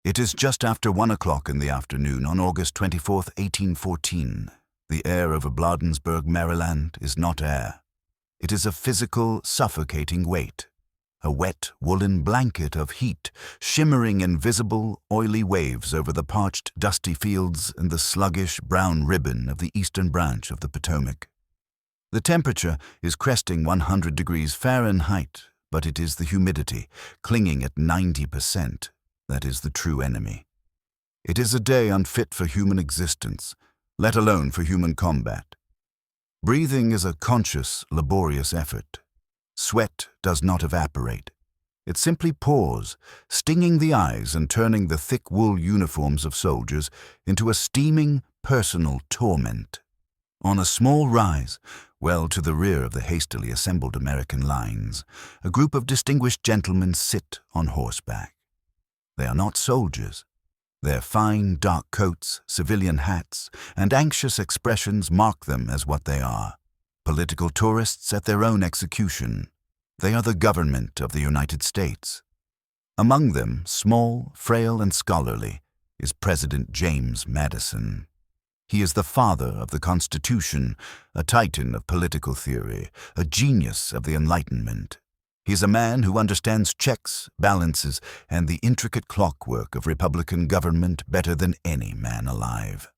It is just after 1 o'clock in the afternoon on August 24th, 1814. The air over Bladensburg, Maryland, is not air. It is a physical, suffocating weight. A wet, woolen blanket of heat, shimmering invisible, oily waves over the parched, dusty fields and the sluggish, brown ribbon of the eastern branch of the Potomac. The temperature is cresting 100 degrees Fahrenheit, but it is the humidity, clinging at 90%, that is the true enemy. It is a day unfit for human existence, let alone for human combat. Breathing is a conscious, laborious effort. Sweat does not evaporate. It simply pours, stinging the eyes and turning the thick wool uniforms of soldiers into a steaming, personal torment. On a small rise, well to the rear of the hastily assembled American lines, a group of distinguished gentlemen sit on horseback. They are not soldiers. Their fine, dark coats, civilian hats, and anxious expressions mark them as what they are: political tourists at their own execution. They are the government of the United States. Among them, small, frail, and scholarly, is President James Madison. He is the father of the Constitution, a titan of political theory, a genius of the Enlightenment. He is a man who understands checks, balances, and the intricate clockwork of Republican government better than any man alive.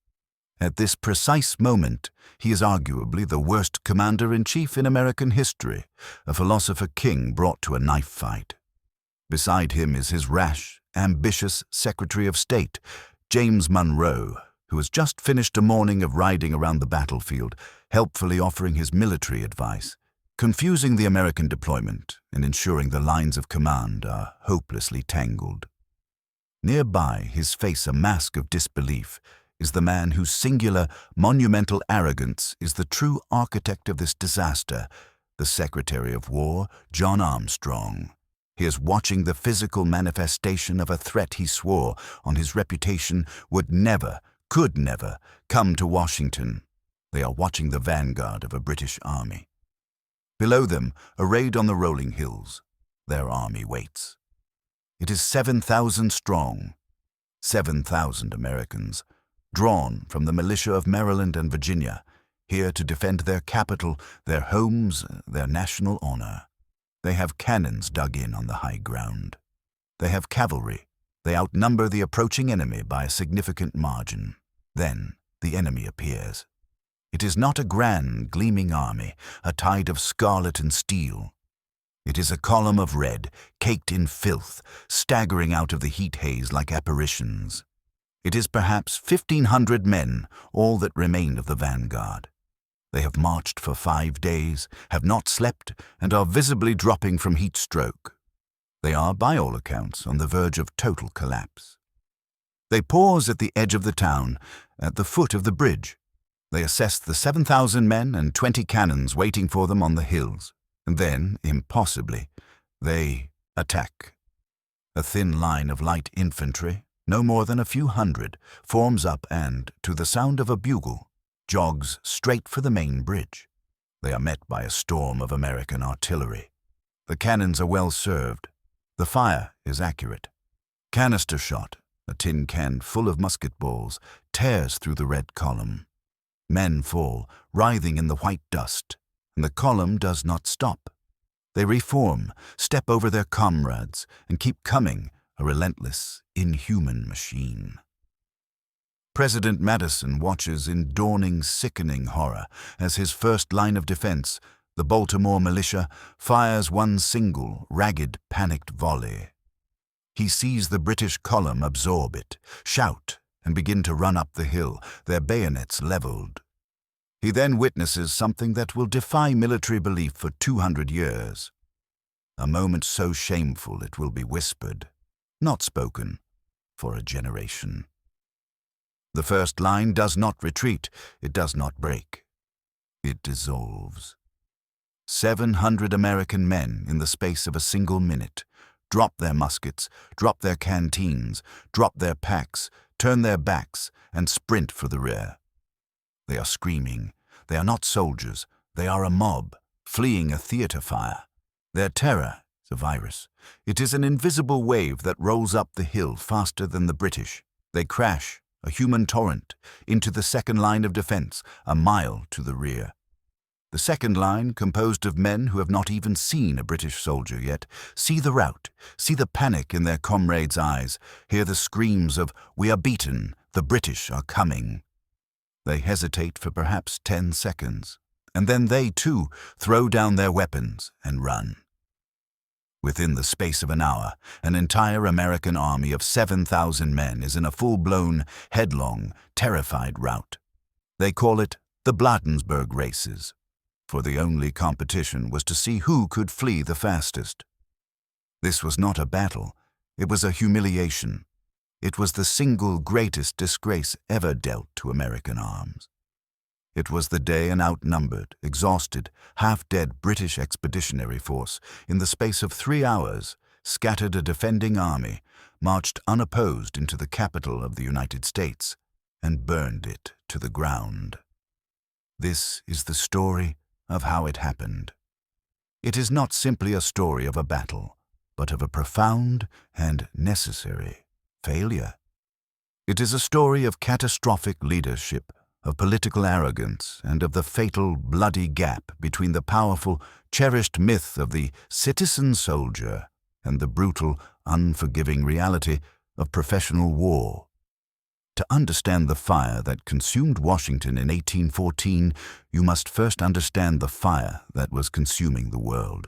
At this precise moment, he is arguably the worst commander-in-chief in American history, a philosopher king brought to a knife fight. Beside him is his rash, ambitious Secretary of State, James Monroe, who has just finished a morning of riding around the battlefield, helpfully offering his military advice, confusing the American deployment and ensuring the lines of command are hopelessly tangled. Nearby, his face a mask of disbelief, is the man whose singular, monumental arrogance is the true architect of this disaster, the Secretary of War, John Armstrong. He is watching the physical manifestation of a threat he swore on his reputation would never, could never, come to Washington. They are watching the vanguard of a British army. Below them, arrayed on the rolling hills, their army waits. It is 7,000 strong, 7,000 Americans, drawn from the militia of Maryland and Virginia, here to defend their capital, their homes, their national honor. They have cannons dug in on the high ground. They have cavalry. They outnumber the approaching enemy by a significant margin. Then the enemy appears. It is not a grand, gleaming army, a tide of scarlet and steel. It is a column of red, caked in filth, staggering out of the heat haze like apparitions. It is perhaps 1,500 men, all that remain of the vanguard. They have marched for 5 days, have not slept, and are visibly dropping from heat stroke. They are, by all accounts, on the verge of total collapse. They pause at the edge of the town, at the foot of the bridge. They assess the 7,000 men and 20 cannons waiting for them on the hills. And then, impossibly, they attack. A thin line of light infantry, no more than a few hundred, forms up and, to the sound of a bugle, jogs straight for the main bridge. They are met by a storm of American artillery. The cannons are well served. The fire is accurate. Canister shot, a tin can full of musket balls, tears through the red column. Men fall, writhing in the white dust, and the column does not stop. They reform, step over their comrades, and keep coming, a relentless, inhuman machine. President Madison watches in dawning, sickening horror as his first line of defense, the Baltimore militia, fires one single, ragged, panicked volley. He sees the British column absorb it, shout, and begin to run up the hill, their bayonets leveled. He then witnesses something that will defy military belief for 200 years. A moment so shameful it will be whispered, not spoken, for a generation. The first line does not retreat, it does not break. It dissolves. 700 American men, in the space of a single minute, drop their muskets, drop their canteens, drop their packs, turn their backs, and sprint for the rear. They are screaming. They are not soldiers. They are a mob, fleeing a theater fire. Their terror It's a virus. It is an invisible wave that rolls up the hill faster than the British. They crash, a human torrent, into the second line of defense, a mile to the rear. The second line, composed of men who have not even seen a British soldier yet, see the rout, see the panic in their comrades' eyes, hear the screams of, "We are beaten, the British are coming." They hesitate for perhaps 10 seconds, and then they, too, throw down their weapons and run. Within the space of an hour, an entire American army of 7,000 men is in a full-blown, headlong, terrified rout. They call it the Bladensburg races, for the only competition was to see who could flee the fastest. This was not a battle, it was a humiliation. It was the single greatest disgrace ever dealt to American arms. It was the day an outnumbered, exhausted, half-dead British expeditionary force, in the space of 3 hours, scattered a defending army, marched unopposed into the capital of the United States, and burned it to the ground. This is the story of how it happened. It is not simply a story of a battle, but of a profound and necessary failure. It is a story of catastrophic leadership, of political arrogance, and of the fatal, bloody gap between the powerful, cherished myth of the citizen soldier and the brutal, unforgiving reality of professional war. To understand the fire that consumed Washington in 1814, you must first understand the fire that was consuming the world.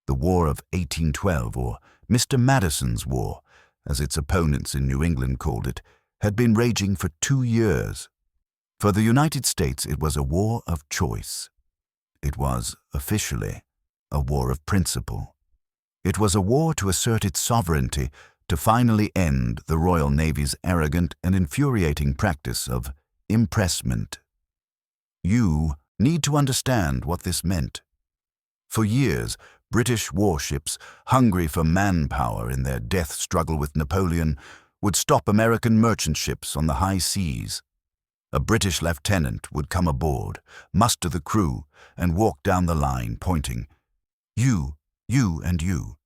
The War of 1812, or Mr. Madison's War, as its opponents in New England called it, had been raging for 2 years. For the United States, it was a war of choice. It was, officially, a war of principle. It was a war to assert its sovereignty, to finally end the Royal Navy's arrogant and infuriating practice of impressment. You need to understand what this meant. For years, British warships, hungry for manpower in their death struggle with Napoleon, would stop American merchant ships on the high seas. A British lieutenant would come aboard, muster the crew, and walk down the line pointing, "You, you, and you."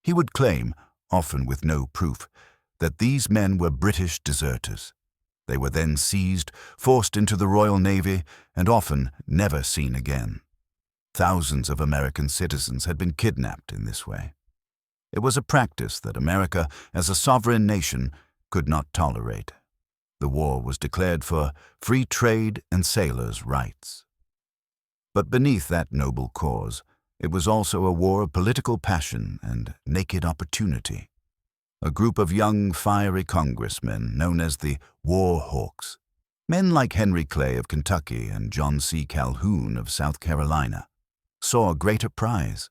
He would claim, often with no proof, that these men were British deserters. They were then seized, forced into the Royal Navy, and often never seen again. Thousands of American citizens had been kidnapped in this way. It was a practice that America, as a sovereign nation, could not tolerate. The war was declared for free trade and sailors' rights. But beneath that noble cause, it was also a war of political passion and naked opportunity. A group of young, fiery congressmen known as the War Hawks, men like Henry Clay of Kentucky and John C. Calhoun of South Carolina, saw a greater prize.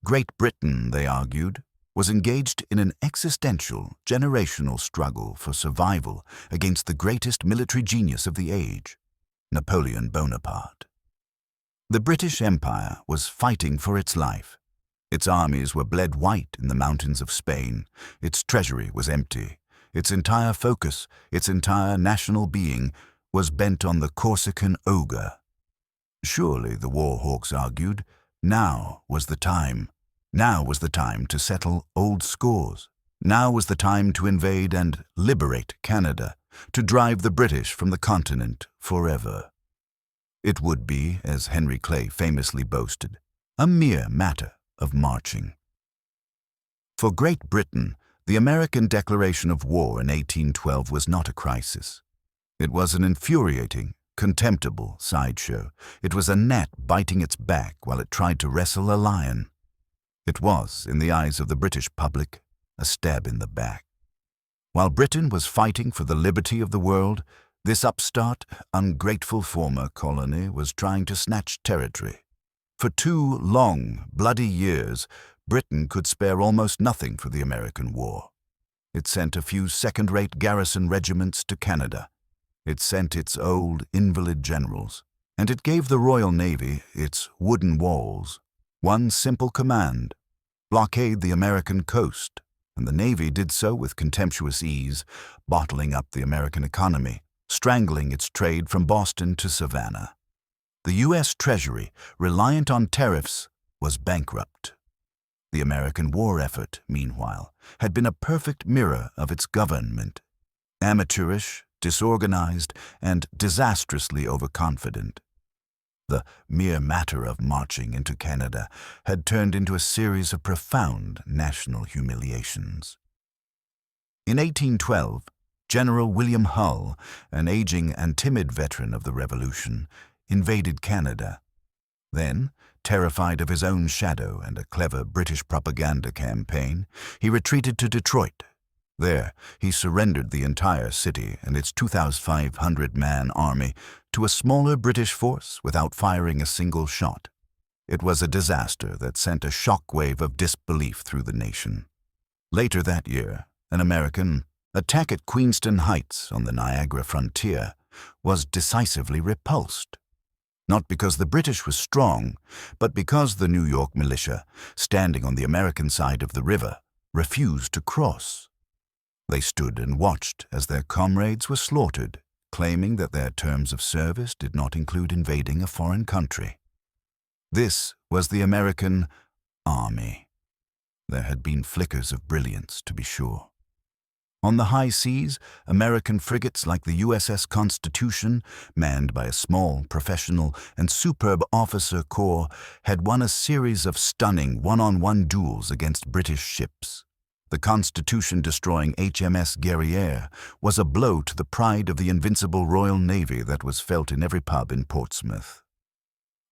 Great Britain, they argued, was engaged in an existential, generational struggle for survival against the greatest military genius of the age, Napoleon Bonaparte. The British Empire was fighting for its life. Its armies were bled white in the mountains of Spain. Its treasury was empty. Its entire focus, its entire national being, was bent on the Corsican ogre. Surely, the War Hawks argued, now was the time. Now was the time to settle old scores. Now was the time to invade and liberate Canada, to drive the British from the continent forever. It would be, as Henry Clay famously boasted, a mere matter of marching. For Great Britain, the American declaration of war in 1812 was not a crisis. It was an infuriating, contemptible sideshow. It was a gnat biting its back while it tried to wrestle a lion. It was, in the eyes of the British public, a stab in the back. While Britain was fighting for the liberty of the world, this upstart, ungrateful former colony was trying to snatch territory. For 2 long, bloody years, Britain could spare almost nothing for the American war. It sent a few second-rate garrison regiments to Canada. It sent its old, invalid generals, and it gave the Royal Navy its wooden walls. One simple command: blockade the American coast, and the Navy did so with contemptuous ease, bottling up the American economy, strangling its trade from Boston to Savannah. The U.S. Treasury, reliant on tariffs, was bankrupt. The American war effort, meanwhile, had been a perfect mirror of its government. Amateurish, disorganized, and disastrously overconfident. The mere matter of marching into Canada had turned into a series of profound national humiliations. In 1812, General William Hull, an aging and timid veteran of the Revolution, invaded Canada. Then, terrified of his own shadow and a clever British propaganda campaign, he retreated to Detroit. There, he surrendered the entire city and its 2,500-man army to a smaller British force without firing a single shot. It was a disaster that sent a shockwave of disbelief through the nation. Later that year, an American attack at Queenston Heights on the Niagara frontier was decisively repulsed. Not because the British were strong, but because the New York militia, standing on the American side of the river, refused to cross. They stood and watched as their comrades were slaughtered, claiming that their terms of service did not include invading a foreign country. This was the American Army. There had been flickers of brilliance, to be sure. On the high seas, American frigates like the USS Constitution, manned by a small, professional, and superb officer corps, had won a series of stunning one-on-one duels against British ships. The Constitution destroying HMS Guerriere was a blow to the pride of the invincible Royal Navy that was felt in every pub in Portsmouth.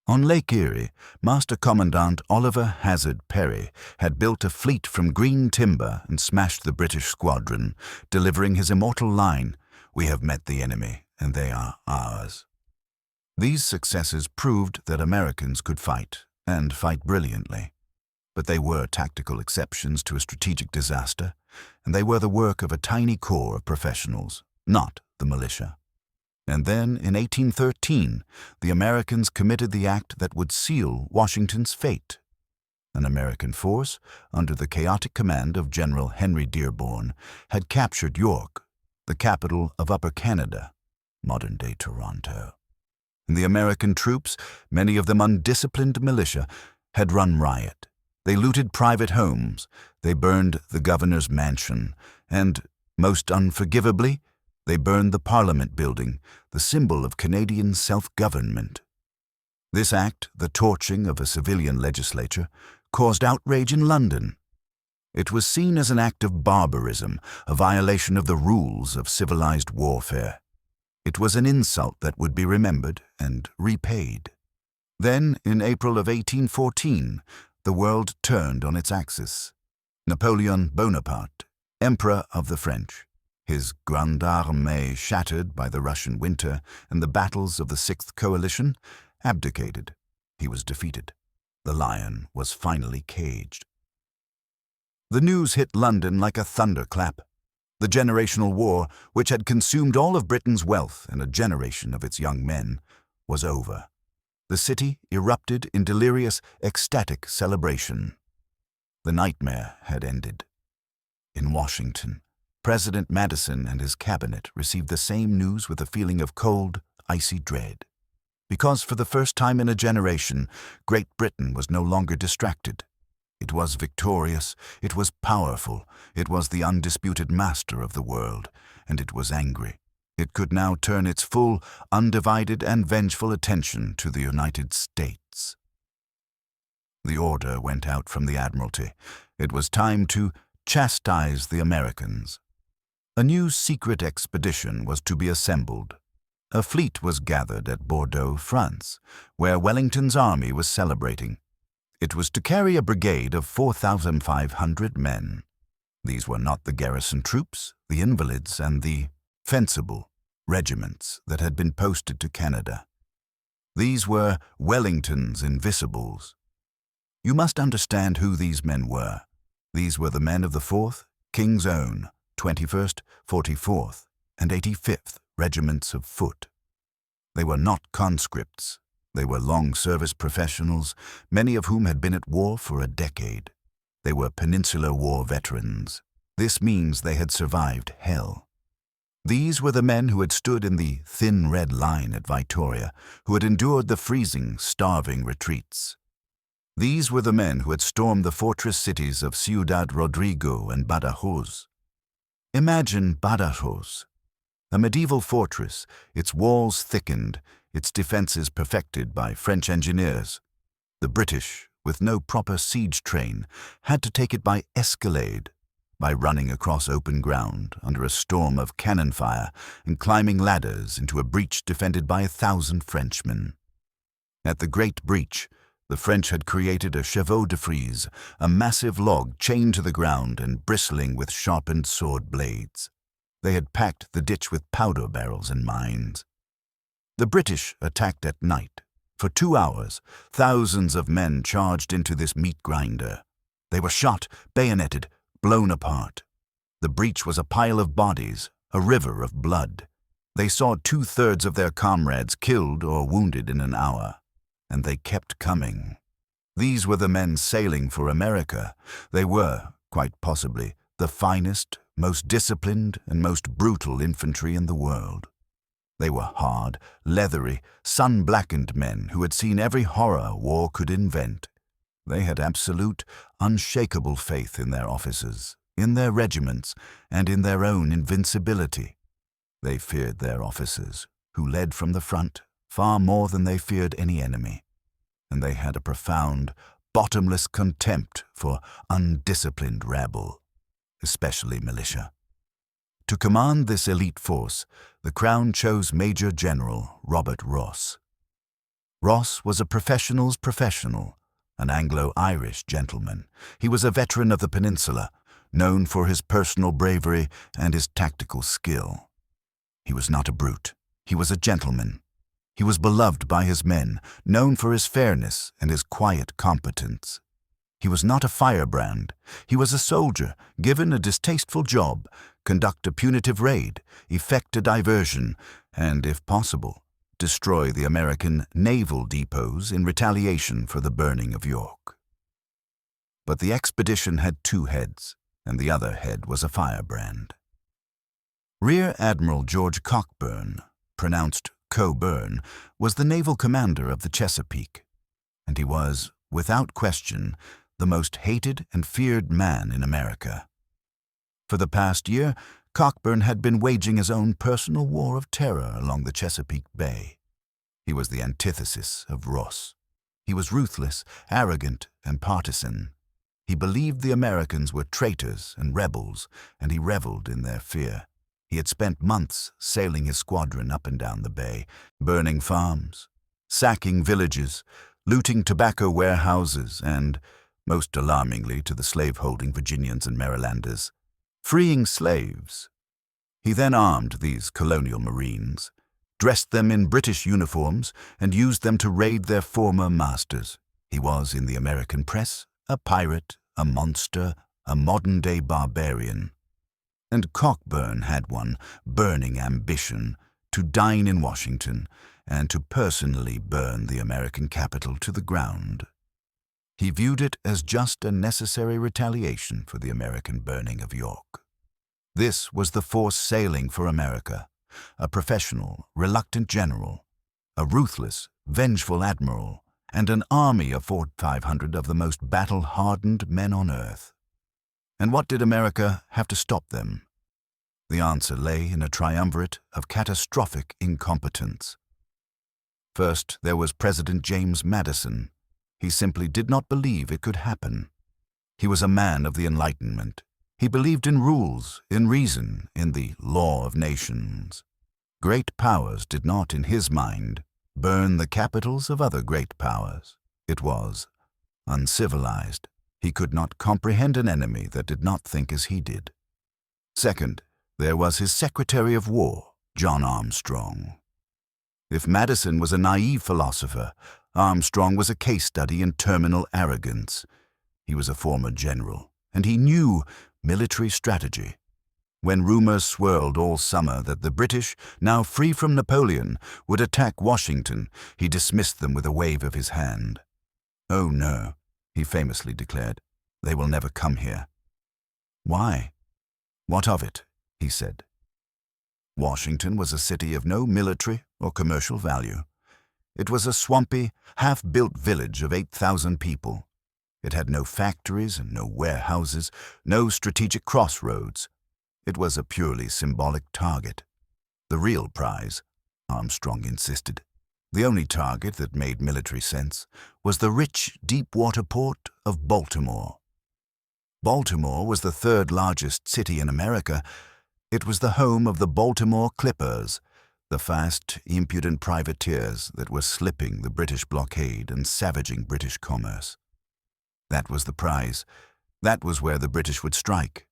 On Lake Erie, Master Commandant Oliver Hazard Perry had built a fleet from green timber and smashed the British squadron, delivering his immortal line, "We have met the enemy, and they are ours." These successes proved that Americans could fight, and fight brilliantly. But they were tactical exceptions to a strategic disaster, and they were the work of a tiny corps of professionals, not the militia. And then, in 1813, the Americans committed the act that would seal Washington's fate. An American force, under the chaotic command of General Henry Dearborn, had captured York, the capital of Upper Canada, modern-day Toronto. And the American troops, many of them undisciplined militia, had run riot. They looted private homes, they burned the governor's mansion, and, most unforgivably, they burned the Parliament building, the symbol of Canadian self-government. This act, the torching of a civilian legislature, caused outrage in London. It was seen as an act of barbarism, a violation of the rules of civilized warfare. It was an insult that would be remembered and repaid. Then, in April of 1814, the world turned on its axis. Napoleon Bonaparte, Emperor of the French, his Grande Armée shattered by the Russian winter and the battles of the Sixth Coalition, abdicated. He was defeated. The lion was finally caged. The news hit London like a thunderclap. The generational war, which had consumed all of Britain's wealth and a generation of its young men, was over. The city erupted in delirious, ecstatic celebration. The nightmare had ended. In Washington, President Madison and his cabinet received the same news with a feeling of cold, icy dread. Because for the first time in a generation, Great Britain was no longer distracted. It was victorious, it was powerful, it was the undisputed master of the world, and it was angry. It could now turn its full, undivided, and vengeful attention to the United States. The order went out from the Admiralty. It was time to chastise the Americans. A new secret expedition was to be assembled. A fleet was gathered at Bordeaux, France, where Wellington's army was celebrating. It was to carry a brigade of 4,500 men. These were not the garrison troops, the invalids, and the fencible regiments that had been posted to Canada. These were Wellington's Invisibles. You must understand who these men were. These were the men of the 4th, King's Own, 21st, 44th, and 85th regiments of foot. They were not conscripts. They were long-service professionals, many of whom had been at war for a decade. They were Peninsular War veterans. This means they had survived hell. These were the men who had stood in the thin red line at Vittoria, who had endured the freezing, starving retreats. These were the men who had stormed the fortress cities of Ciudad Rodrigo and Badajoz. Imagine Badajoz, a medieval fortress, its walls thickened, its defenses perfected by French engineers. The British, with no proper siege train, had to take it by escalade, by running across open ground under a storm of cannon fire and climbing ladders into a breach defended by 1,000 Frenchmen. At the Great Breach, the French had created a chevaux de frise, a massive log chained to the ground and bristling with sharpened sword blades. They had packed the ditch with powder barrels and mines. The British attacked at night. For 2 hours, thousands of men charged into this meat grinder. They were shot, bayoneted, blown apart. The breach was a pile of bodies, a river of blood. They saw 2/3 of their comrades killed or wounded in an hour. And they kept coming. These were the men sailing for America. They were, quite possibly, the finest, most disciplined, and most brutal infantry in the world. They were hard, leathery, sun-blackened men who had seen every horror war could invent. They had absolute, unshakable faith in their officers, in their regiments, and in their own invincibility. They feared their officers, who led from the front, far more than they feared any enemy, and they had a profound, bottomless contempt for undisciplined rabble, especially militia. To command this elite force, the Crown chose Major General Robert Ross. Ross was a professional's professional, an Anglo-Irish gentleman. He was a veteran of the peninsula, known for his personal bravery and his tactical skill. He was not a brute. He was a gentleman. He was beloved by his men, known for his fairness and his quiet competence. He was not a firebrand. He was a soldier, given a distasteful job, conduct a punitive raid, effect a diversion, and, if possible, destroy the American naval depots in retaliation for the burning of York. But the expedition had 2 heads, and the other head was a firebrand. Rear Admiral George Cockburn, pronounced Coburn, was the naval commander of the Chesapeake, and he was, without question, the most hated and feared man in America. For the past year, Cockburn had been waging his own personal war of terror along the Chesapeake Bay. He was the antithesis of Ross. He was ruthless, arrogant, and partisan. He believed the Americans were traitors and rebels, and he reveled in their fear. He had spent months sailing his squadron up and down the bay, burning farms, sacking villages, looting tobacco warehouses, and, most alarmingly to the slave-holding Virginians and Marylanders, freeing slaves. He then armed these colonial marines, dressed them in British uniforms, and used them to raid their former masters. He was, in the American press, a pirate, a monster, a modern-day barbarian. And Cockburn had one burning ambition to dine in Washington and to personally burn the American capital to the ground. He viewed it as just a necessary retaliation for the American burning of York. This was the force sailing for America, a professional, reluctant general, a ruthless, vengeful admiral, and an army of 400-500 of the most battle-hardened men on earth. And what did America have to stop them? The answer lay in a triumvirate of catastrophic incompetence. First, there was President James Madison. He simply did not believe it could happen. He was a man of the Enlightenment. He believed in rules, in reason, in the law of nations. Great powers did not, in his mind, burn the capitals of other great powers. It was uncivilized. He could not comprehend an enemy that did not think as he did. Second, there was his Secretary of War, John Armstrong. If Madison was a naive philosopher, Armstrong was a case study in terminal arrogance. He was a former general, and he knew military strategy. When rumors swirled all summer that the British, now free from Napoleon, would attack Washington, he dismissed them with a wave of his hand. "Oh no," he famously declared, "they will never come here." "Why? What of it?" he said. Washington was a city of no military or commercial value. It was a swampy, half-built village of 8,000 people, It had no factories and no warehouses, no strategic crossroads. It was a purely symbolic target. The real prize, Armstrong insisted, the only target that made military sense, was the rich, deep-water port of Baltimore. Baltimore was the third largest city in America. It was the home of the Baltimore Clippers, the fast, impudent privateers that were slipping the British blockade and savaging British commerce. That was the prize. That was where the British would strike.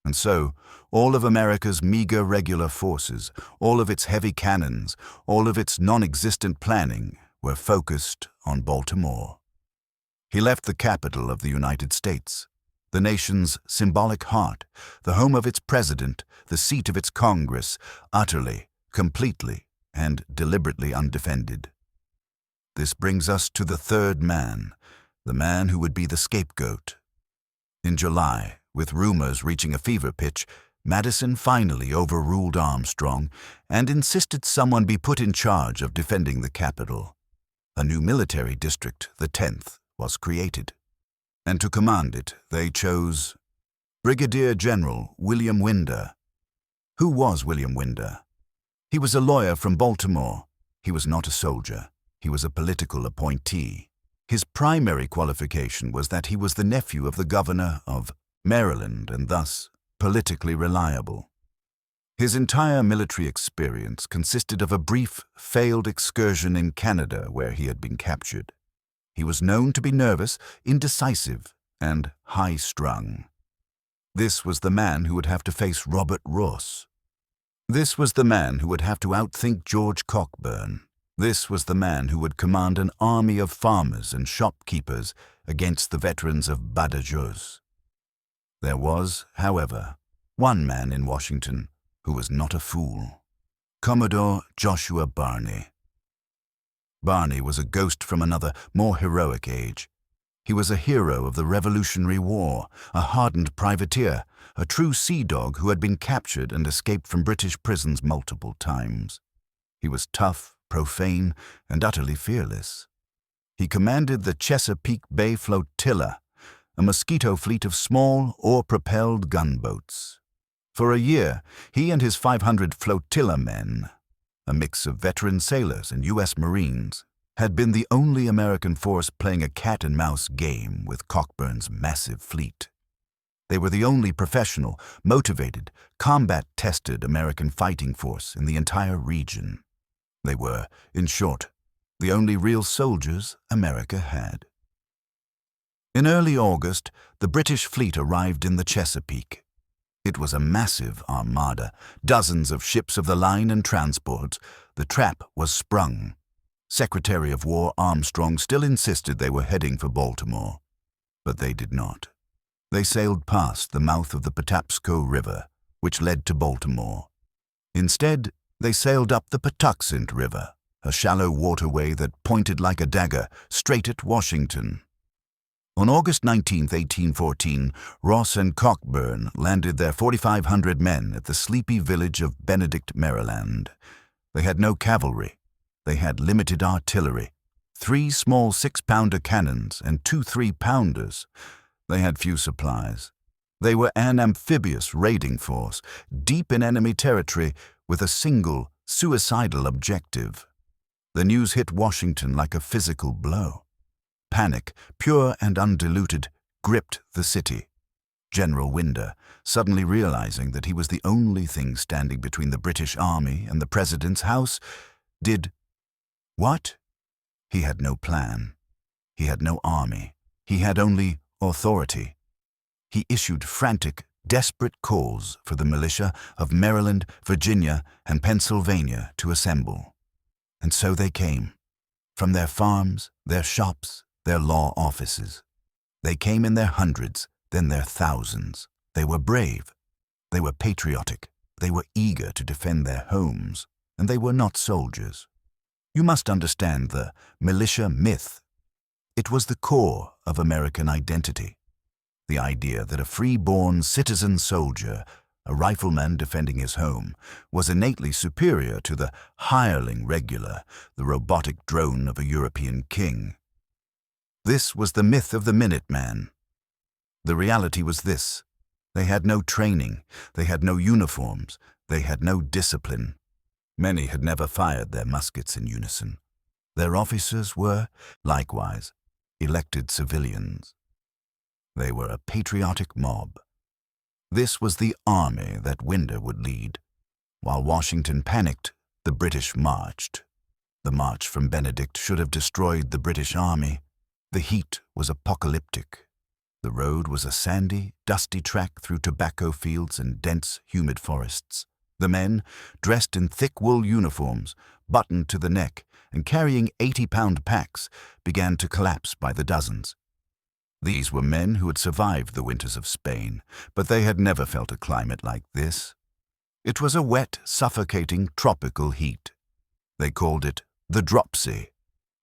And so, all of America's meager regular forces, all of its heavy cannons, all of its non-existent planning were focused on Baltimore. He left the capital of the United States, the nation's symbolic heart, the home of its president, the seat of its Congress, utterly, completely, and deliberately undefended. This brings us to the third man, the man who would be the scapegoat. In July, with rumors reaching a fever pitch, Madison finally overruled Armstrong and insisted someone be put in charge of defending the capital. A new military district, the 10th, was created. And to command it, they chose Brigadier General William Winder. Who was William Winder? He was a lawyer from Baltimore. He was not a soldier. He was a political appointee. His primary qualification was that he was the nephew of the governor of Maryland and thus politically reliable. His entire military experience consisted of a brief, failed excursion in Canada where he had been captured. He was known to be nervous, indecisive, and high-strung. This was the man who would have to face Robert Ross. This was the man who would have to outthink George Cockburn. This was the man who would command an army of farmers and shopkeepers against the veterans of Badajoz. There was, however, one man in Washington who was not a fool: Commodore Joshua Barney. Barney was a ghost from another, more heroic age. He was a hero of the Revolutionary War, a hardened privateer, a true sea dog who had been captured and escaped from British prisons multiple times. He was tough, profane, and utterly fearless. He commanded the Chesapeake Bay Flotilla, a Mosquito fleet of small, oar-propelled gunboats. For a year, he and his 500 flotilla men, a mix of veteran sailors and U.S. Marines, had been the only American force playing a cat-and-mouse game with Cockburn's massive fleet. They were the only professional, motivated, combat-tested American fighting force in the entire region. They were, in short, the only real soldiers America had. In early August, the British fleet arrived in the Chesapeake. It was a massive armada, dozens of ships of the line and transports. The trap was sprung. Secretary of War Armstrong still insisted they were heading for Baltimore, but they did not. They sailed past the mouth of the Patapsco River, which led to Baltimore. Instead, they sailed up the Patuxent River, a shallow waterway that pointed like a dagger straight at Washington. On August 19, 1814, Ross and Cockburn landed their 4,500 men at the sleepy village of Benedict, Maryland. They had no cavalry. They had limited artillery, 3 small 6-pounder cannons and 2 3-pounders. They had few supplies. They were an amphibious raiding force, deep in enemy territory with a single, suicidal objective. The news hit Washington like a physical blow. Panic, pure and undiluted, gripped the city. General Winder, suddenly realizing that he was the only thing standing between the British Army and the President's house, did what? He had no plan. He had no army. He had only authority. He issued frantic, desperate calls for the militia of Maryland, Virginia, and Pennsylvania to assemble. And so they came, from their farms, their shops, their law offices. They came in their hundreds, then their thousands. They were brave. They were patriotic. They were eager to defend their homes, and they were not soldiers. You must understand the militia myth. It was the core of American identity. The idea that a free-born citizen soldier, a rifleman defending his home, was innately superior to the hireling regular, the robotic drone of a European king. This was the myth of the Minuteman. The reality was this: they had no training, they had no uniforms, they had no discipline. Many had never fired their muskets in unison. Their officers were, likewise, elected civilians. They were a patriotic mob. This was the army that Winder would lead. While Washington panicked, the British marched. The march from Benedict should have destroyed the British army. The heat was apocalyptic. The road was a sandy, dusty track through tobacco fields and dense, humid forests. The men, dressed in thick wool uniforms, buttoned to the neck and carrying 80-pound packs, began to collapse by the dozens. These were men who had survived the winters of Spain, but they had never felt a climate like this. It was a wet, suffocating, tropical heat. They called it the dropsy.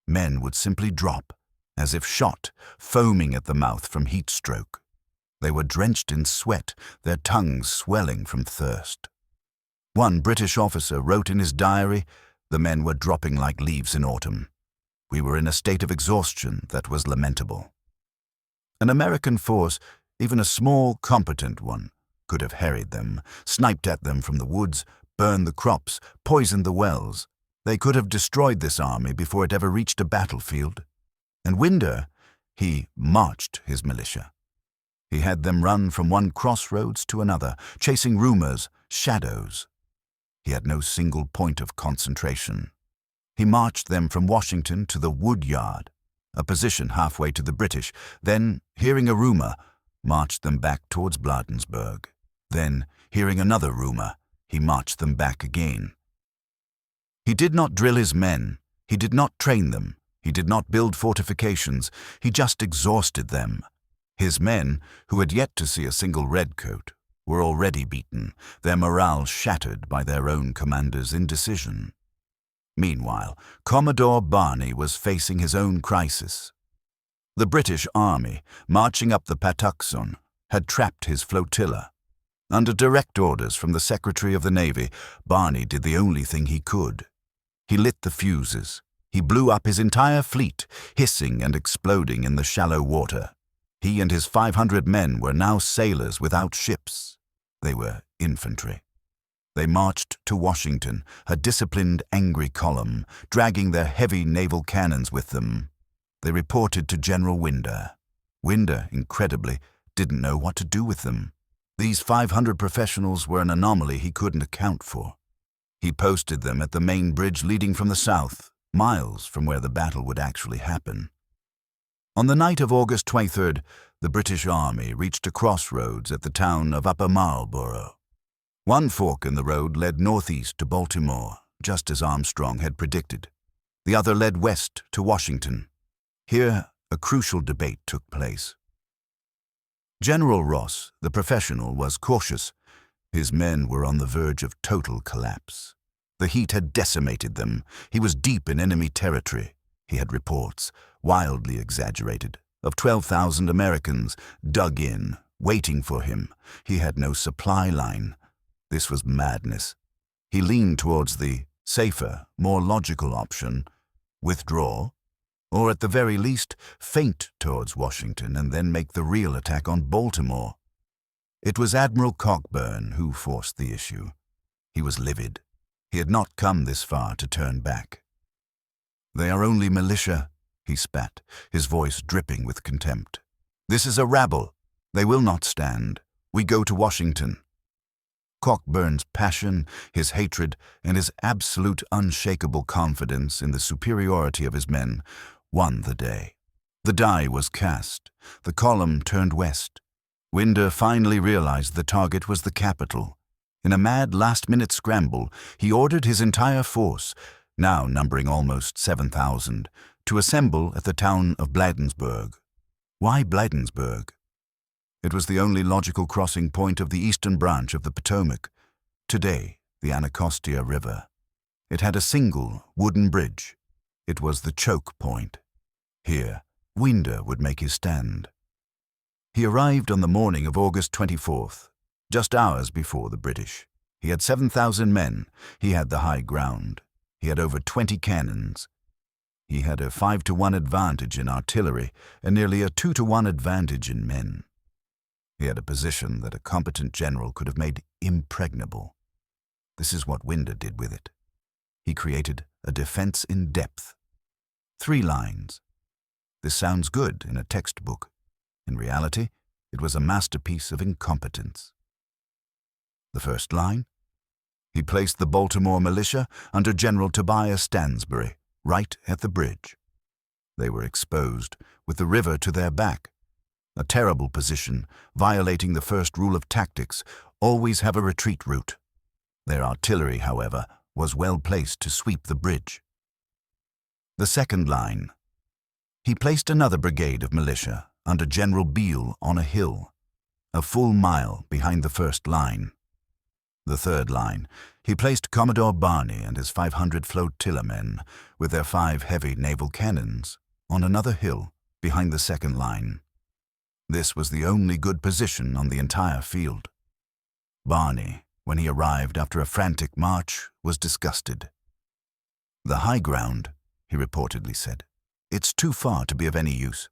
Men would simply drop, as if shot, foaming at the mouth from heat stroke. They were drenched in sweat, their tongues swelling from thirst. One British officer wrote in his diary, "The men were dropping like leaves in autumn. We were in a state of exhaustion that was lamentable." An American force, even a small, competent one, could have harried them, sniped at them from the woods, burned the crops, poisoned the wells. They could have destroyed this army before it ever reached a battlefield. And Winder, he marched his militia. He had them run from one crossroads to another, chasing rumors, shadows. He had no single point of concentration. He marched them from Washington to the wood yard, a position halfway to the British, then, hearing a rumor, marched them back towards Bladensburg. Then, hearing another rumor, he marched them back again. He did not drill his men, he did not train them, he did not build fortifications, he just exhausted them. His men, who had yet to see a single redcoat, were already beaten, their morale shattered by their own commander's indecision. Meanwhile, Commodore Barney was facing his own crisis. The British army, marching up the Patuxent, had trapped his flotilla. Under direct orders from the Secretary of the Navy, Barney did the only thing he could. He lit the fuses. He blew up his entire fleet, hissing and exploding in the shallow water. He and his 500 men were now sailors without ships. They were infantry. They marched to Washington, a disciplined, angry column, dragging their heavy naval cannons with them. They reported to General Winder. Winder, incredibly, didn't know what to do with them. These 500 professionals were an anomaly he couldn't account for. He posted them at the main bridge leading from the south, miles from where the battle would actually happen. On the night of August 23rd, the British Army reached a crossroads at the town of Upper Marlborough. One fork in the road led northeast to Baltimore, just as Armstrong had predicted. The other led west to Washington. Here, a crucial debate took place. General Ross, the professional, was cautious. His men were on the verge of total collapse. The heat had decimated them. He was deep in enemy territory. He had reports, wildly exaggerated, of 12,000 Americans dug in, waiting for him. He had no supply line. This was madness. He leaned towards the safer, more logical option: withdraw, or at the very least, feint towards Washington and then make the real attack on Baltimore. It was Admiral Cockburn who forced the issue. He was livid. He had not come this far to turn back. "They are only militia," he spat, his voice dripping with contempt. "This is a rabble. They will not stand. We go to Washington." Cockburn's passion, his hatred, and his absolute unshakable confidence in the superiority of his men won the day. The die was cast. The column turned west. Winder finally realized the target was the capital. In a mad last-minute scramble, he ordered his entire force, now numbering almost 7,000, to assemble at the town of Bladensburg. Why Bladensburg? It was the only logical crossing point of the eastern branch of the Potomac, today the Anacostia River. It had a single wooden bridge. It was the choke point. Here, Winder would make his stand. He arrived on the morning of August 24th, just hours before the British. He had 7,000 men. He had the high ground. He had over 20 cannons. He had a 5-to-1 advantage in artillery and nearly a 2-to-1 advantage in men. He had a position that a competent general could have made impregnable. This is what Winder did with it. He created a defense in depth. 3 lines. This sounds good in a textbook. In reality, it was a masterpiece of incompetence. The first line? He placed the Baltimore militia under General Tobias Stansbury, right at the bridge. They were exposed, with the river to their back. A terrible position, violating the first rule of tactics: always have a retreat route. Their artillery, however, was well placed to sweep the bridge. The second line. He placed another brigade of militia under General Beale on a hill, a full mile behind the first line. The third line. He placed Commodore Barney and his 500 flotilla men, with their 5 heavy naval cannons, on another hill behind the second line. This was the only good position on the entire field. Barney, when he arrived after a frantic march, was disgusted. "The high ground," he reportedly said, "it's too far to be of any use."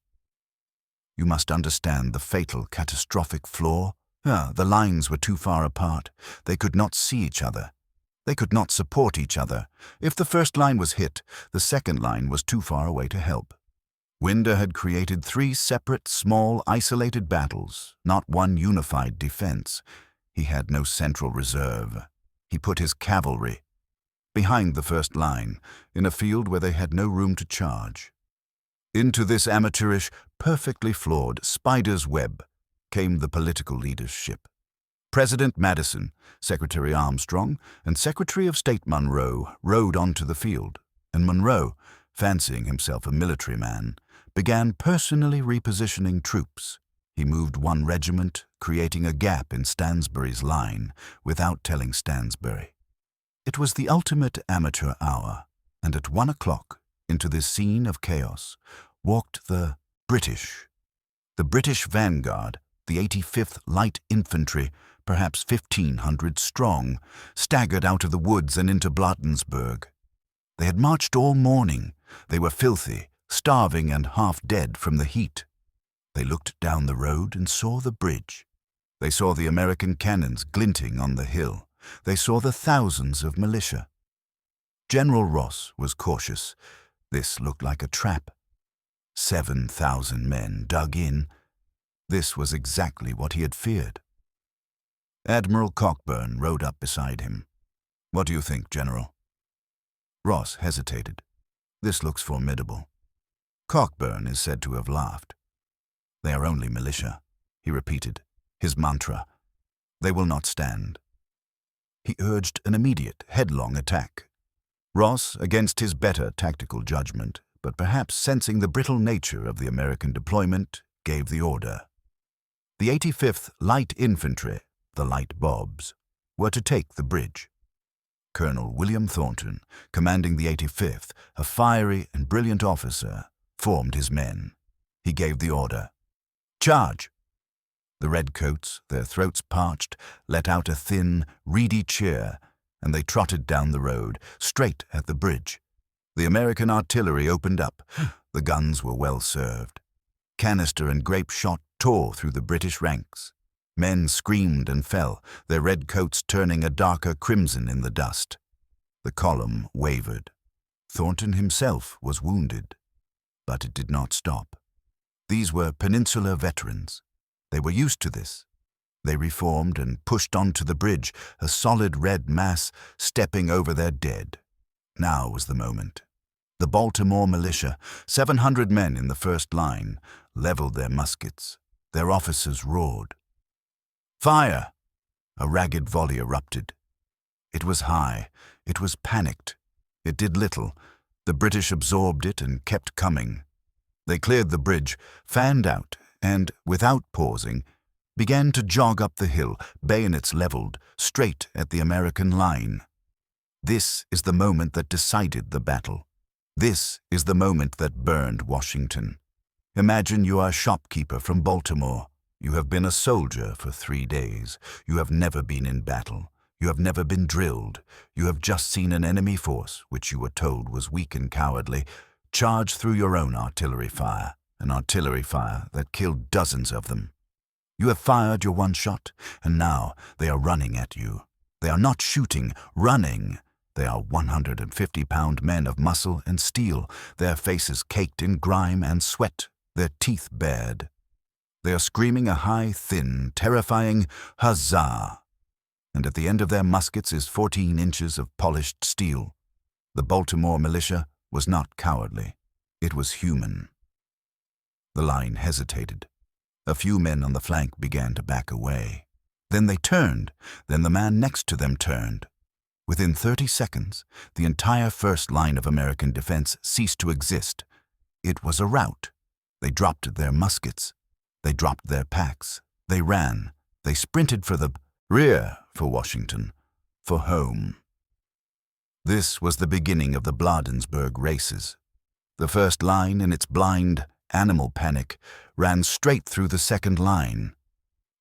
You must understand the fatal, catastrophic flaw. The lines were too far apart. They could not see each other. They could not support each other. If the first line was hit, the second line was too far away to help. Winder had created 3 separate, small, isolated battles, not one unified defense. He had no central reserve. He put his cavalry behind the first line, in a field where they had no room to charge. Into this amateurish, perfectly flawed spider's web came the political leadership. President Madison, Secretary Armstrong, and Secretary of State Monroe rode onto the field, and Monroe, fancying himself a military man, began personally repositioning troops. He moved 1 regiment, creating a gap in Stansbury's line, without telling Stansbury. It was the ultimate amateur hour, and at 1 o'clock, into this scene of chaos, walked the British vanguard, the 85th Light Infantry, perhaps 1,500 strong, staggered out of the woods and into Bladensburg. They had marched all morning. They were filthy, starving and half dead from the heat. They looked down the road and saw the bridge. They saw the American cannons glinting on the hill. They saw the thousands of militia. General Ross was cautious. This looked like a trap. 7,000 men dug in. This was exactly what he had feared. Admiral Cockburn rode up beside him. "What do you think, General?" Ross hesitated. "This looks formidable." Cockburn is said to have laughed. "They are only militia," he repeated, his mantra. "They will not stand." He urged an immediate, headlong attack. Ross, against his better tactical judgment, but perhaps sensing the brittle nature of the American deployment, gave the order. The 85th Light Infantry, the Light Bobs, were to take the bridge. Colonel William Thornton, commanding the 85th, a fiery and brilliant officer, formed his men. He gave the order, "Charge!" The redcoats, their throats parched, let out a thin, reedy cheer, and they trotted down the road, straight at the bridge. The American artillery opened up. The guns were well served. Canister and grape shot tore through the British ranks. Men screamed and fell, their red coats turning a darker crimson in the dust. The column wavered. Thornton himself was wounded. But it did not stop. These were Peninsular veterans. They were used to this. They reformed and pushed onto the bridge, a solid red mass stepping over their dead. Now was the moment. The Baltimore militia, 700 men in the first line, leveled their muskets. Their officers roared. "Fire!" A ragged volley erupted. It was high. It was panicked. It did little. The British absorbed it and kept coming. They cleared the bridge, fanned out, and, without pausing, began to jog up the hill, bayonets leveled, straight at the American line. This is the moment that decided the battle. This is the moment that burned Washington. Imagine you are a shopkeeper from Baltimore. You have been a soldier for 3 days. You have never been in battle. You have never been drilled. You have just seen an enemy force, which you were told was weak and cowardly, charge through your own artillery fire, an artillery fire that killed dozens of them. You have fired your one shot, and now they are running at you. They are not shooting, running. They are 150-pound men of muscle and steel, their faces caked in grime and sweat, their teeth bared. They are screaming a high, thin, terrifying huzzah, and at the end of their muskets is 14 inches of polished steel. The Baltimore militia was not cowardly. It was human. The line hesitated. A few men on the flank began to back away. Then they turned. Then the man next to them turned. Within 30 seconds, the entire first line of American defense ceased to exist. It was a rout. They dropped their muskets. They dropped their packs. They ran. They sprinted for the rear, for Washington, for home. This was the beginning of the Bladensburg races. The first line, in its blind, animal panic, ran straight through the second line.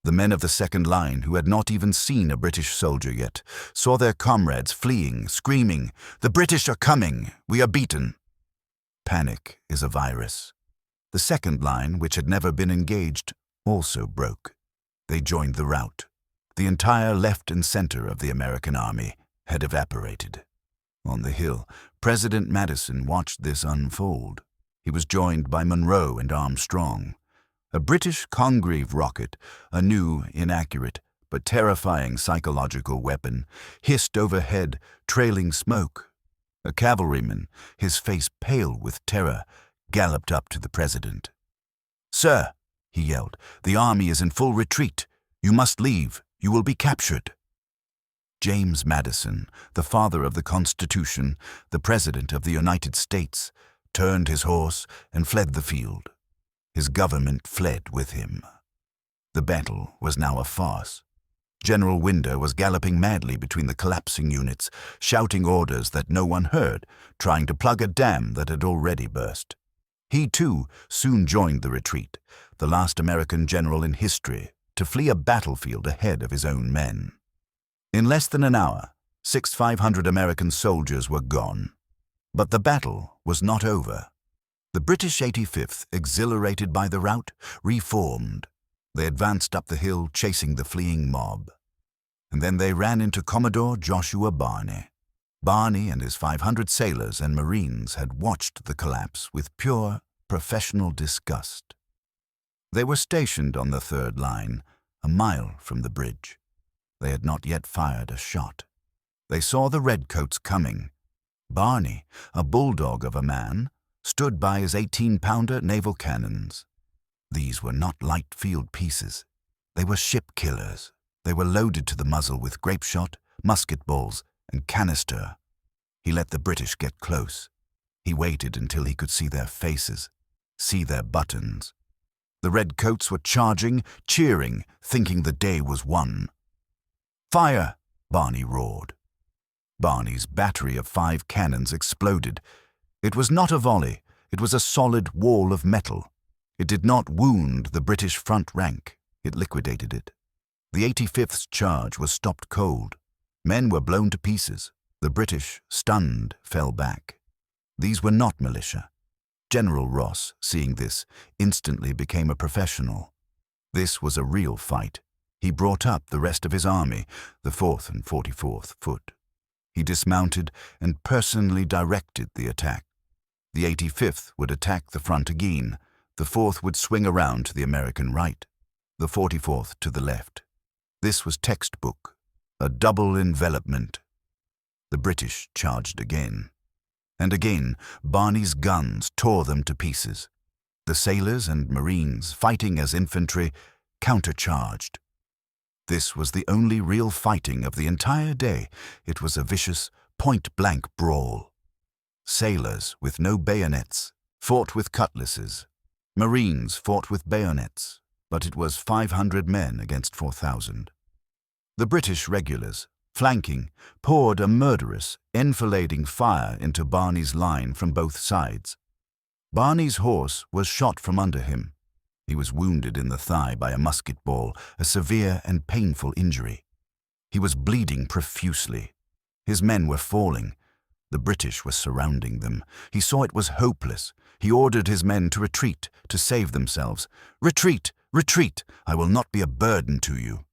The men of the second line, who had not even seen a British soldier yet, saw their comrades fleeing, screaming, "The British are coming! We are beaten!" Panic is a virus. The second line, which had never been engaged, also broke. They joined the rout. The entire left and center of the American army had evaporated. On the hill, President Madison watched this unfold. He was joined by Monroe and Armstrong. A British Congreve rocket, a new, inaccurate, but terrifying psychological weapon, hissed overhead, trailing smoke. A cavalryman, his face pale with terror, galloped up to the president. "Sir," he yelled, "the army is in full retreat. You must leave. You will be captured." James Madison, the father of the Constitution, the President of the United States, turned his horse and fled the field. His government fled with him. The battle was now a farce. General Winder was galloping madly between the collapsing units, shouting orders that no one heard, trying to plug a dam that had already burst. He, too, soon joined the retreat, the last American general in history to flee a battlefield ahead of his own men. In less than an hour, 500 American soldiers were gone. But the battle was not over. The British 85th, exhilarated by the rout, reformed. They advanced up the hill, chasing the fleeing mob. And then they ran into Commodore Joshua Barney. Barney and his 500 sailors and Marines had watched the collapse with pure, professional disgust. They were stationed on the third line, a mile from the bridge. They had not yet fired a shot. They saw the redcoats coming. Barney, a bulldog of a man, stood by his 18-pounder naval cannons. These were not light field pieces. They were ship killers. They were loaded to the muzzle with grape shot, musket balls, and canister. He let the British get close. He waited until he could see their faces, see their buttons. The redcoats were charging, cheering, thinking the day was won. "Fire!" Barney roared. Barney's battery of 5 cannons exploded. It was not a volley. It was a solid wall of metal. It did not wound the British front rank. It liquidated it. The 85th's charge was stopped cold. Men were blown to pieces. The British, stunned, fell back. These were not militia. General Ross, seeing this, instantly became a professional. This was a real fight. He brought up the rest of his army, the 4th and 44th Foot. He dismounted and personally directed the attack. The 85th would attack the front again. The 4th would swing around to the American right, the 44th to the left. This was textbook, a double envelopment. The British charged again. And again, Barney's guns tore them to pieces. The sailors and Marines, fighting as infantry, countercharged. This was the only real fighting of the entire day. It was a vicious, point-blank brawl. Sailors with no bayonets fought with cutlasses. Marines fought with bayonets, but it was 500 men against 4,000. The British regulars, flanking, poured a murderous, enfilading fire into Barney's line from both sides. Barney's horse was shot from under him. He was wounded in the thigh by a musket ball, a severe and painful injury. He was bleeding profusely. His men were falling. The British were surrounding them. He saw it was hopeless. He ordered his men to retreat, to save themselves. "Retreat! Retreat! I will not be a burden to you."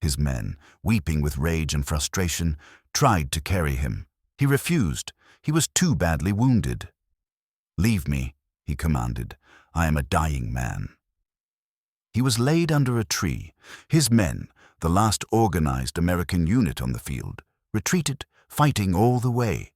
His men, weeping with rage and frustration, tried to carry him. He refused. He was too badly wounded. "Leave me," he commanded. "I am a dying man." He was laid under a tree. His men, the last organized American unit on the field, retreated, fighting all the way.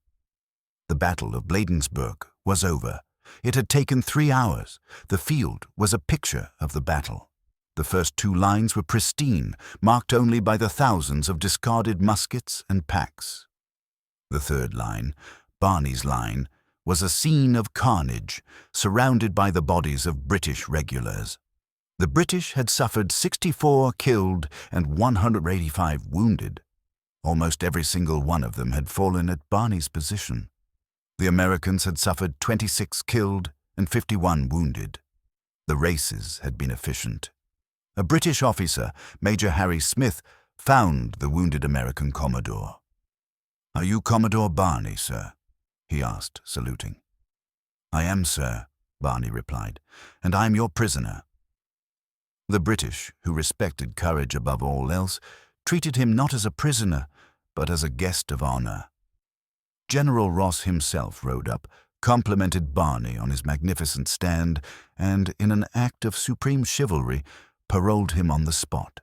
The Battle of Bladensburg was over. It had taken 3 hours. The field was a picture of the battle. The first 2 lines were pristine, marked only by the thousands of discarded muskets and packs. The third line, Barney's line, was a scene of carnage, surrounded by the bodies of British regulars. The British had suffered 64 killed and 185 wounded. Almost every single one of them had fallen at Barney's position. The Americans had suffered 26 killed and 51 wounded. The races had been efficient. A British officer, Major Harry Smith, found the wounded American Commodore. "Are you Commodore Barney, sir?" he asked, saluting. "I am, sir," Barney replied, "and I am your prisoner." The British, who respected courage above all else, treated him not as a prisoner, but as a guest of honor. General Ross himself rode up, complimented Barney on his magnificent stand, and, in an act of supreme chivalry, paroled him on the spot.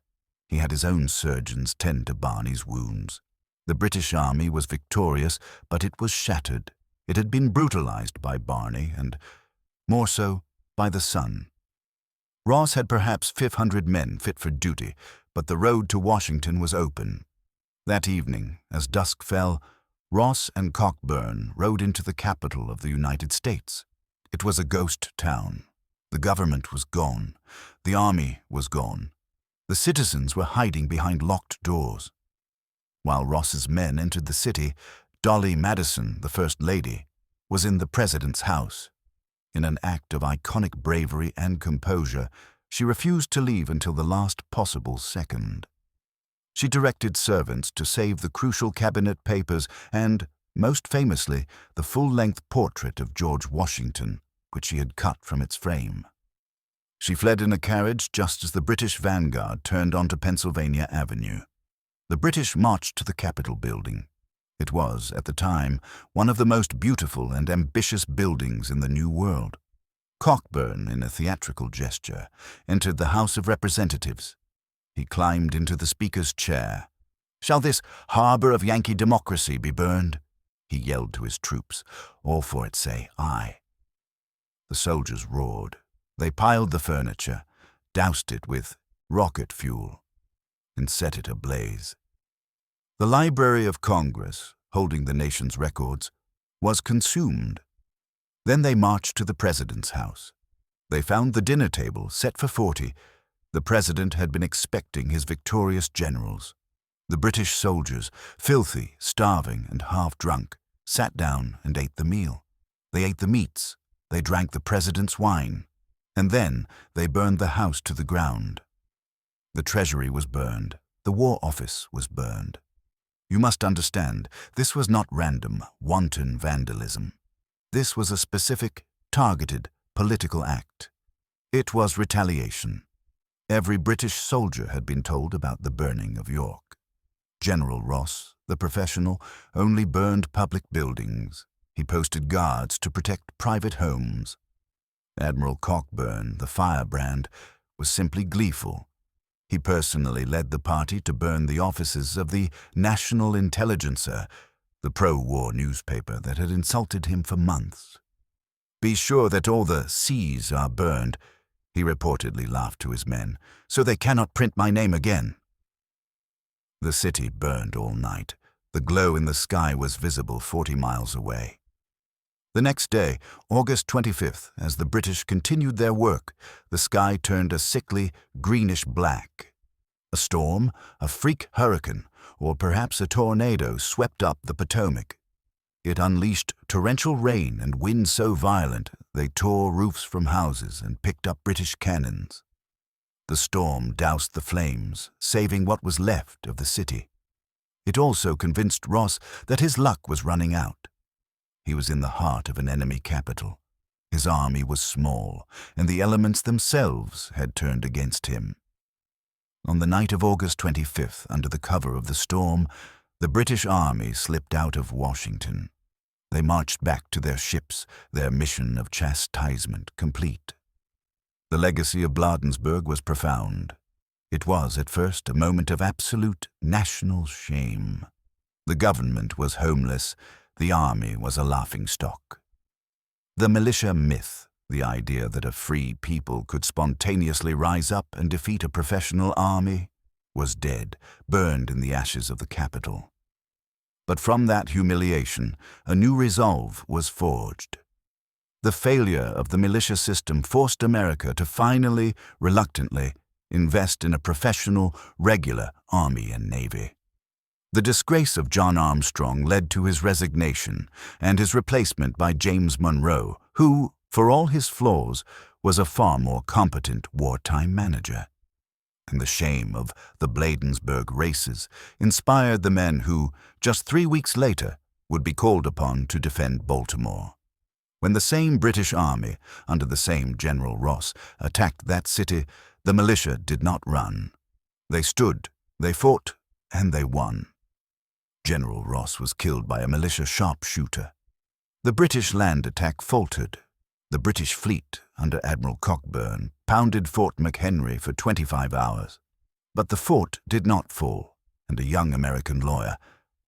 He had his own surgeons tend to Barney's wounds. The British army was victorious, but it was shattered. It had been brutalized by Barney, and, more so, by the sun. Ross had perhaps 500 men fit for duty, but the road to Washington was open. That evening, as dusk fell, Ross and Cockburn rode into the capital of the United States. It was a ghost town. The government was gone. The army was gone. The citizens were hiding behind locked doors. While Ross's men entered the city, Dolly Madison, the First Lady, was in the President's house. In an act of iconic bravery and composure, she refused to leave until the last possible second. She directed servants to save the crucial cabinet papers and, most famously, the full-length portrait of George Washington, which she had cut from its frame. She fled in a carriage just as the British vanguard turned onto Pennsylvania Avenue. The British marched to the Capitol building. It was, at the time, one of the most beautiful and ambitious buildings in the New World. Cockburn, in a theatrical gesture, entered the House of Representatives. He climbed into the Speaker's chair. "Shall this harbor of Yankee democracy be burned?" he yelled to his troops. "All for it say aye." The soldiers roared. They piled the furniture, doused it with rocket fuel, and set it ablaze. The Library of Congress, holding the nation's records, was consumed. Then they marched to the President's house. They found the dinner table set for 40. The President had been expecting his victorious generals. The British soldiers, filthy, starving, and half-drunk, sat down and ate the meal. They ate the meats. They drank the President's wine. And then they burned the house to the ground. The Treasury was burned. The War Office was burned. You must understand, this was not random, wanton vandalism. This was a specific, targeted, political act. It was retaliation. Every British soldier had been told about the burning of York. General Ross, the professional, only burned public buildings. He posted guards to protect private homes. Admiral Cockburn, the firebrand, was simply gleeful. He personally led the party to burn the offices of the National Intelligencer, the pro-war newspaper that had insulted him for months. "Be sure that all the C's are burned," he reportedly laughed to his men, "so they cannot print my name again." The city burned all night. The glow in the sky was visible 40 miles away. The next day, August 25th, as the British continued their work, the sky turned a sickly, greenish black. A storm, a freak hurricane, or perhaps a tornado swept up the Potomac. It unleashed torrential rain and wind so violent they tore roofs from houses and picked up British cannons. The storm doused the flames, saving what was left of the city. It also convinced Ross that his luck was running out. He was in the heart of an enemy capital. His army was small, and the elements themselves had turned against him. On the night of August 25th, under the cover of the storm, the British army slipped out of Washington. They marched back to their ships, their mission of chastisement complete. The legacy of Bladensburg was profound. It was, at first, a moment of absolute national shame. The government was homeless, the army was a laughingstock. The militia myth, the idea that a free people could spontaneously rise up and defeat a professional army, was dead, burned in the ashes of the capital. But from that humiliation, a new resolve was forged. The failure of the militia system forced America to finally, reluctantly, invest in a professional, regular army and navy. The disgrace of John Armstrong led to his resignation and his replacement by James Monroe, who, for all his flaws, was a far more competent wartime manager. And the shame of the Bladensburg races inspired the men who, just 3 weeks later, would be called upon to defend Baltimore. When the same British army, under the same General Ross, attacked that city, the militia did not run. They stood, they fought, and they won. General Ross was killed by a militia sharpshooter. The British land attack faltered. The British fleet, under Admiral Cockburn, pounded Fort McHenry for 25 hours. But the fort did not fall, and a young American lawyer,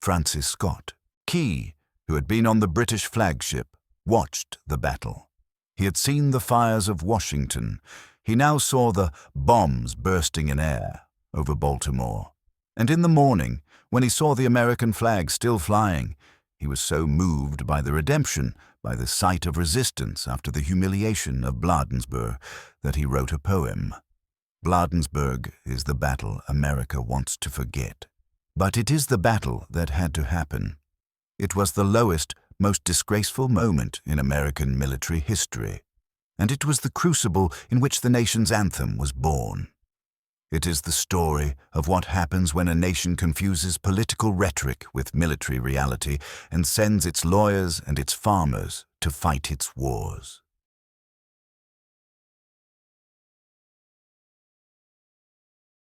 Francis Scott Key, who had been on the British flagship, watched the battle. He had seen the fires of Washington. He now saw the bombs bursting in air over Baltimore. And in the morning, when he saw the American flag still flying, he was so moved by the redemption, by the sight of resistance after the humiliation of Bladensburg, that he wrote a poem. Bladensburg is the battle America wants to forget. But it is the battle that had to happen. It was the lowest, most disgraceful moment in American military history, and it was the crucible in which the nation's anthem was born. It is the story of what happens when a nation confuses political rhetoric with military reality and sends its lawyers and its farmers to fight its wars.